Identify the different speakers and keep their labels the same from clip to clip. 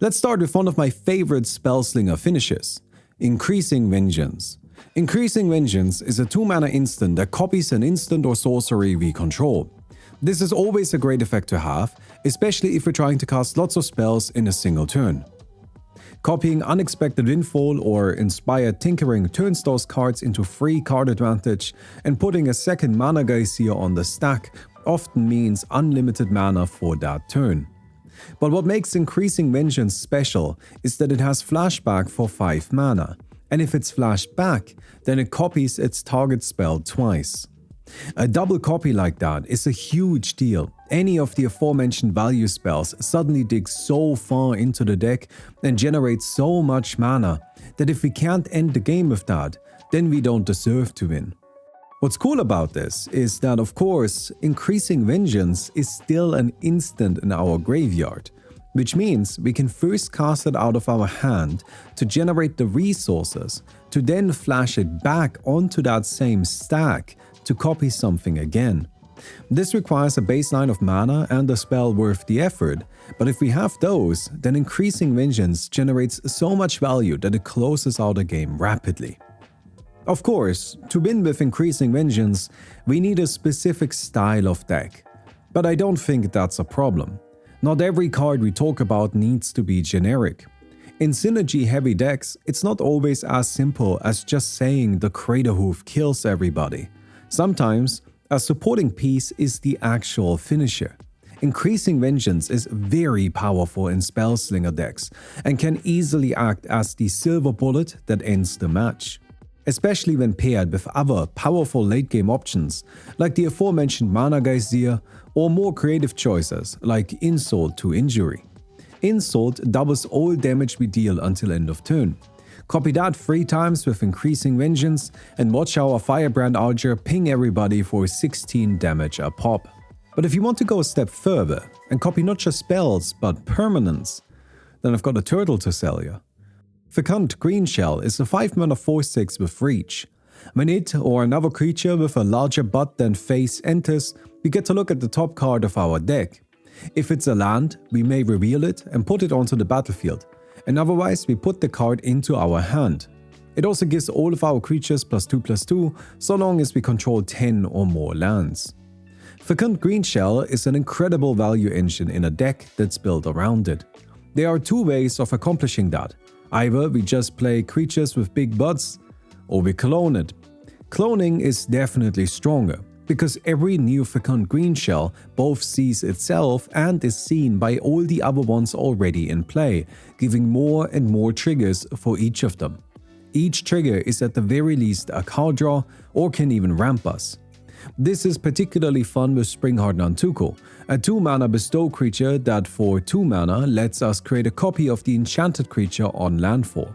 Speaker 1: Let's start with one of my favorite Spellslinger finishes, Increasing Vengeance. Increasing Vengeance is a 2-mana instant that copies an instant or sorcery we control. This is always a great effect to have, especially if we're trying to cast lots of spells in a single turn. Copying Unexpected Windfall or Inspired Tinkering turns those cards into free card advantage, and putting a second Mana Geysir on the stack often means unlimited mana for that turn. But what makes Increasing Vengeance special is that it has flashback for 5 mana, and if it's flashed back, then it copies its target spell twice. A double copy like that is a huge deal. Any of the aforementioned value spells suddenly dig so far into the deck and generate so much mana that if we can't end the game with that, then we don't deserve to win. What's cool about this is that, of course, Increasing Vengeance is still an instant in our graveyard, which means we can first cast it out of our hand to generate the resources, to then flash it back onto that same stack to copy something again. This requires a baseline of mana and a spell worth the effort, but if we have those, then Increasing Vengeance generates so much value that it closes out a game rapidly. Of course, to win with Increasing Vengeance, we need a specific style of deck. But I don't think that's a problem. Not every card we talk about needs to be generic. In synergy-heavy decks, it's not always as simple as just saying the Craterhoof kills everybody. Sometimes, a supporting piece is the actual finisher. Increasing Vengeance is very powerful in Spellslinger decks and can easily act as the silver bullet that ends the match, especially when paired with other powerful late-game options like the aforementioned Mana Geysir or more creative choices like Insult to Injury. Insult doubles all damage we deal until end of turn. Copy that 3 times with Increasing Vengeance and watch our Firebrand Archer ping everybody for 16 damage a pop. But if you want to go a step further and copy not just spells but permanents, then I've got a turtle to sell you. Fecund Greenshell is a 5-mana 4/6 with reach. When it or another creature with a larger butt than face enters, we get to look at the top card of our deck. If it's a land, we may reveal it and put it onto the battlefield, and otherwise we put the card into our hand. It also gives all of our creatures +2/+2 so long as we control 10 or more lands. Fecund Greenshell is an incredible value engine in a deck that's built around it. There are 2 ways of accomplishing that. Either we just play creatures with big butts, or we clone it. Cloning is definitely stronger, because every new Fecund Greenshell both sees itself and is seen by all the other ones already in play, giving more and more triggers for each of them. Each trigger is at the very least a card draw, or can even ramp us. This is particularly fun with Springheart Nantuko, a 2-mana bestow creature that for 2 mana lets us create a copy of the enchanted creature on landfall.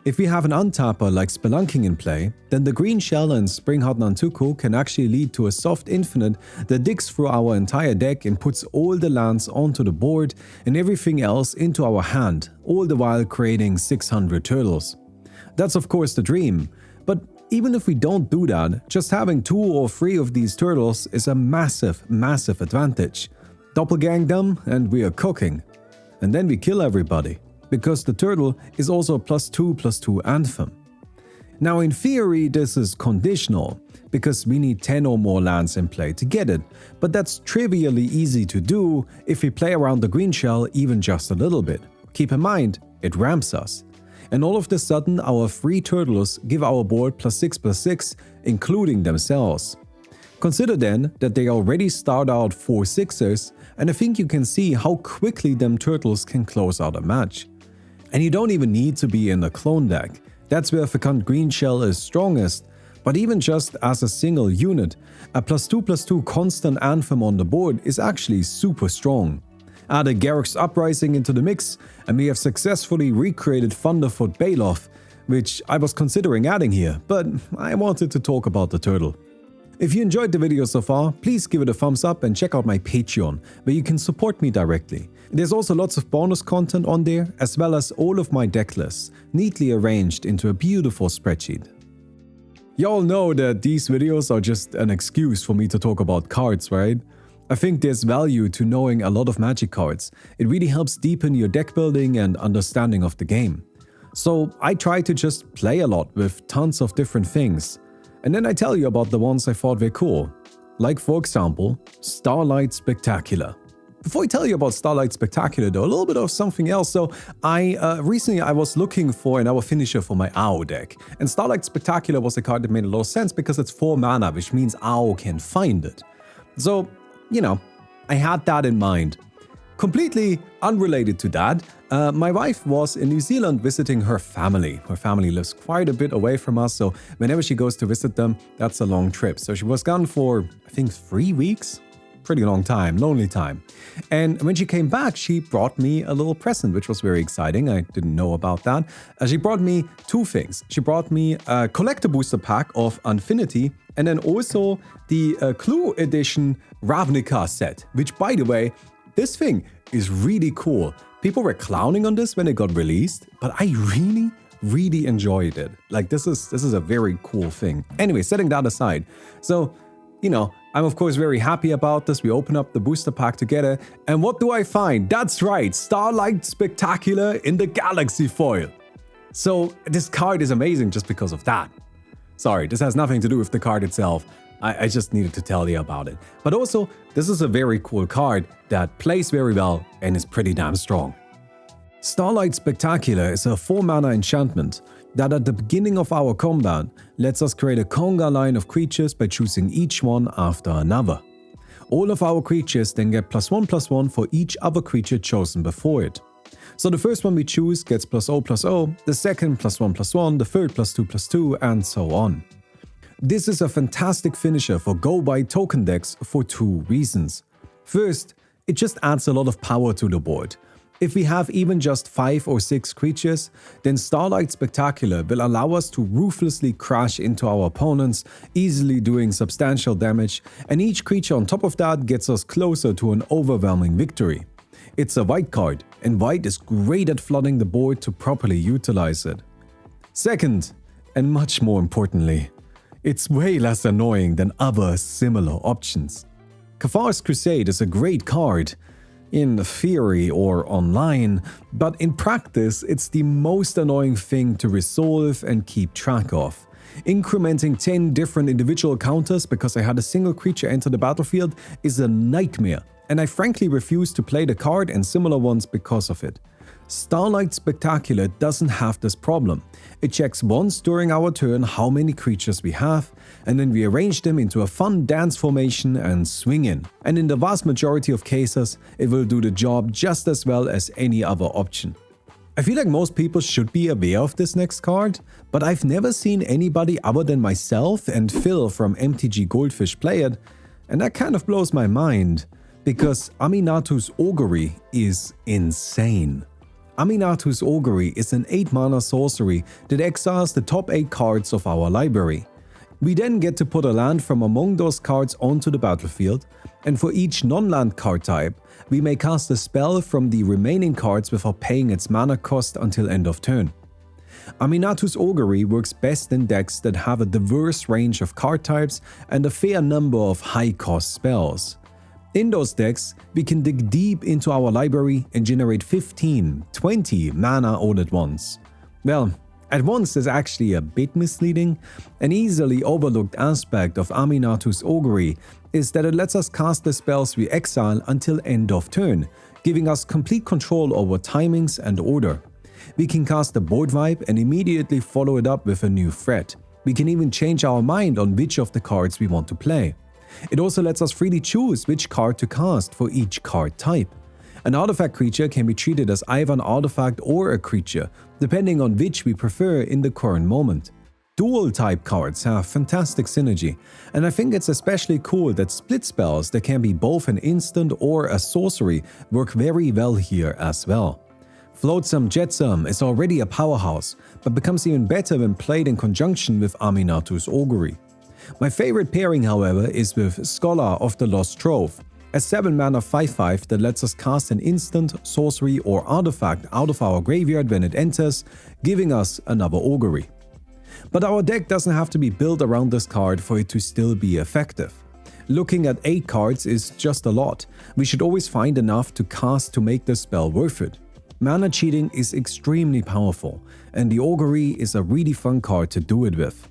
Speaker 1: If we have an untapper like Spelunking in play, then the Greenshell and Springheart Nantuko can actually lead to a soft infinite that digs through our entire deck and puts all the lands onto the board and everything else into our hand, all the while creating 600 turtles. That's of course the dream, but even if we don't do that, just having 2 or 3 of these turtles is a massive advantage. Doppelgang them and we are cooking. And then we kill everybody, because the turtle is also a +2/+2 anthem. Now in theory this is conditional, because we need 10 or more lands in play to get it, but that's trivially easy to do if we play around the Greenshell even just a little bit. Keep in mind, it ramps us. And all of a sudden our 3 turtles give our board +6/+6, including themselves. Consider then that they already start out 4 6ers, and I think you can see how quickly them turtles can close out a match. And you don't even need to be in a clone deck. That's where Fecund Greenshell is strongest, but even just as a single unit, a +2/+2 constant anthem on the board is actually super strong. Add a Garruk's Uprising into the mix, and we have successfully recreated Thunderfoot Baloth, which I was considering adding here, but I wanted to talk about the turtle. If you enjoyed the video so far, please give it a thumbs up and check out my Patreon, where you can support me directly. There's also lots of bonus content on there, as well as all of my deck lists, neatly arranged into a beautiful spreadsheet. Y'all know that these videos are just an excuse for me to talk about cards, right? I think there's value to knowing a lot of Magic cards. It really helps deepen your deck building and understanding of the game. So I try to just play a lot with tons of different things. And then I tell you about the ones I thought were cool. Like for example, Starlight Spectacular. Before I tell you about Starlight Spectacular though, a little bit of something else. So recently I was looking for another finisher for my AO deck. And Starlight Spectacular was a card that made a lot of sense because it's 4 mana, which means AO can find it. So, I had that in mind. Completely unrelated to that, my wife was in New Zealand visiting her family. Her family lives quite a bit away from us, so whenever she goes to visit them, that's a long trip. So she was gone for, I think, 3 weeks? Pretty long time, lonely time. And when she came back, she brought me a little present, which was very exciting. I didn't know about that. She brought me 2 things. She brought me a collector booster pack of Infinity, and then also the Clue Edition Ravnica set, which, by the way, this thing is really cool. People were clowning on this when it got released, but I really enjoyed it. Like, this is a very cool thing. Anyway, setting that aside. So, I'm of course very happy about this. We open up the booster pack together, and what do I find? That's right, Starlight Spectacular in the Galaxy foil. So this card is amazing just because of that. Sorry, this has nothing to do with the card itself. I just needed to tell you about it. But also, this is a very cool card that plays very well and is pretty damn strong. Starlight Spectacular is a 4-mana enchantment that at the beginning of our combat lets us create a conga line of creatures by choosing each one after another. All of our creatures then get +1/+1 for each other creature chosen before it. So the first one we choose gets +0/+0, the second +1/+1, the third +2/+2, and so on. This is a fantastic finisher for go-by token decks for 2 reasons. First, it just adds a lot of power to the board. If we have even just 5 or 6 creatures, then Starlight Spectacular will allow us to ruthlessly crash into our opponents, easily doing substantial damage, and each creature on top of that gets us closer to an overwhelming victory. It's a white card, and white is great at flooding the board to properly utilize it. Second, and much more importantly, it's way less annoying than other similar options. Kafar's Crusade is a great card, in theory or online, but in practice it's the most annoying thing to resolve and keep track of. Incrementing 10 different individual counters because I had a single creature enter the battlefield is a nightmare, and I frankly refuse to play the card and similar ones because of it. Starlight Spectacular doesn't have this problem. It checks once during our turn how many creatures we have, and then we arrange them into a fun dance formation and swing in. And in the vast majority of cases, it will do the job just as well as any other option. I feel like most people should be aware of this next card, but I've never seen anybody other than myself and Phil from MTG Goldfish play it, and that kind of blows my mind, because Aminatu's Augury is insane. Aminatu's Augury is an 8-mana sorcery that exiles the top 8 cards of our library. We then get to put a land from among those cards onto the battlefield, and for each non-land card type, we may cast a spell from the remaining cards without paying its mana cost until end of turn. Aminatu's Augury works best in decks that have a diverse range of card types and a fair number of high-cost spells. In those decks, we can dig deep into our library and generate 15, 20 mana all at once. Well, at once is actually a bit misleading. An easily overlooked aspect of Aminatu's Augury is that it lets us cast the spells we exile until end of turn, giving us complete control over timings and order. We can cast a board wipe and immediately follow it up with a new threat. We can even change our mind on which of the cards we want to play. It also lets us freely choose which card to cast for each card type. An artifact creature can be treated as either an artifact or a creature, depending on which we prefer in the current moment. Dual type cards have fantastic synergy, and I think it's especially cool that split spells that can be both an instant or a sorcery work very well here as well. Flotsam Jetsam is already a powerhouse, but becomes even better when played in conjunction with Aminatu's Augury. My favorite pairing, however, is with Scholar of the Lost Trove, a 7-mana 5/5 that lets us cast an instant, sorcery or artifact out of our graveyard when it enters, giving us another Augury. But our deck doesn't have to be built around this card for it to still be effective. Looking at 8 cards is just a lot. We should always find enough to cast to make the spell worth it. Mana cheating is extremely powerful, and the Augury is a really fun card to do it with.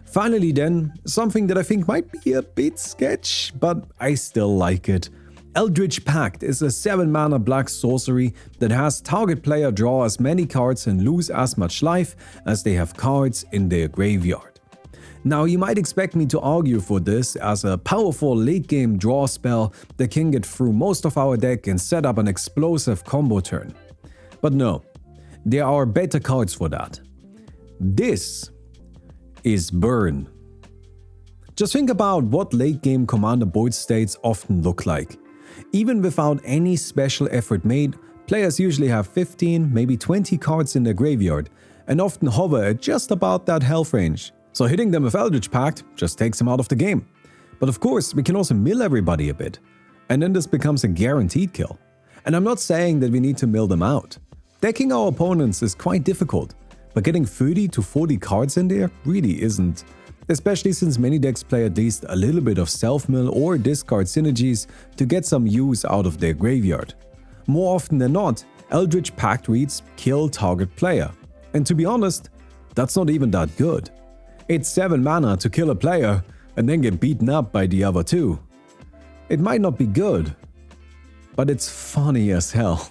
Speaker 1: Finally then, something that I think might be a bit sketch, but I still like it. Eldritch Pact is a 7 mana black sorcery that has target player draw as many cards and lose as much life as they have cards in their graveyard. Now you might expect me to argue for this as a powerful late game draw spell that can get through most of our deck and set up an explosive combo turn. But no, there are better cards for that. This is Burn. Just think about what late game commander board states often look like. Even without any special effort made, players usually have 15, maybe 20 cards in their graveyard, and often hover at just about that health range. So hitting them with Eldritch Pact just takes them out of the game. But of course, we can also mill everybody a bit, and then this becomes a guaranteed kill. And I'm not saying that we need to mill them out. Decking our opponents is quite difficult, but getting 30 to 40 cards in there really isn't. Especially since many decks play at least a little bit of self-mill or discard synergies to get some use out of their graveyard. More often than not, Eldritch Pact reads kill target player. And to be honest, that's not even that good. It's 7 mana to kill a player and then get beaten up by the other 2. It might not be good, but it's funny as hell.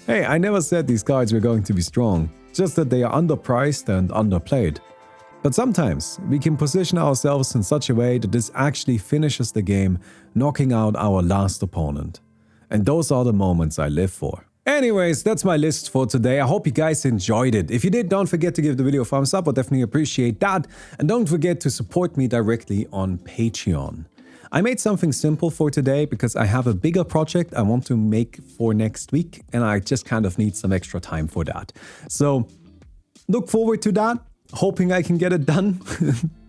Speaker 1: Hey, I never said these cards were going to be strong, just that they are underpriced and underplayed. But sometimes we can position ourselves in such a way that this actually finishes the game, knocking out our last opponent. And those are the moments I live for. Anyways, that's my list for today. I hope you guys enjoyed it. If you did, don't forget to give the video a thumbs up. I definitely appreciate that. And don't forget to support me directly on Patreon. I made something simple for today because I have a bigger project I want to make for next week, and I just kind of need some extra time for that. So look forward to that. Hoping I can get it done.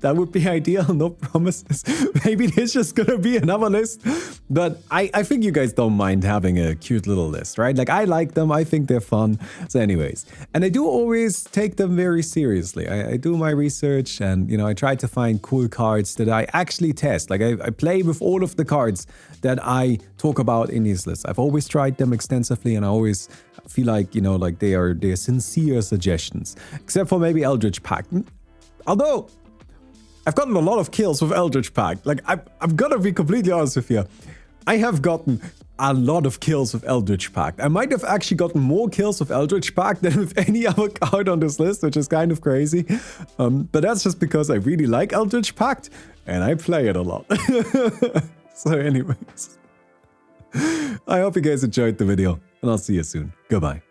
Speaker 1: That would be ideal, no promises. Maybe there's just gonna be another list. But I think you guys don't mind having a cute little list, right? Like, I like them, I think they're fun. So anyways, and I do always take them very seriously. I do my research and, you know, I try to find cool cards that I actually test. Like, I play with all of the cards that I talk about in these lists. I've always tried them extensively and I always feel like, you know, like they're sincere suggestions. Except for maybe Eldritch Pact. Although, I've gotten a lot of kills with Eldritch Pact. Like, I'm gonna be completely honest with you. I have gotten a lot of kills with Eldritch Pact. I might have actually gotten more kills with Eldritch Pact than with any other card on this list, which is kind of crazy. But that's just because I really like Eldritch Pact and I play it a lot. So anyways, I hope you guys enjoyed the video and I'll see you soon. Goodbye.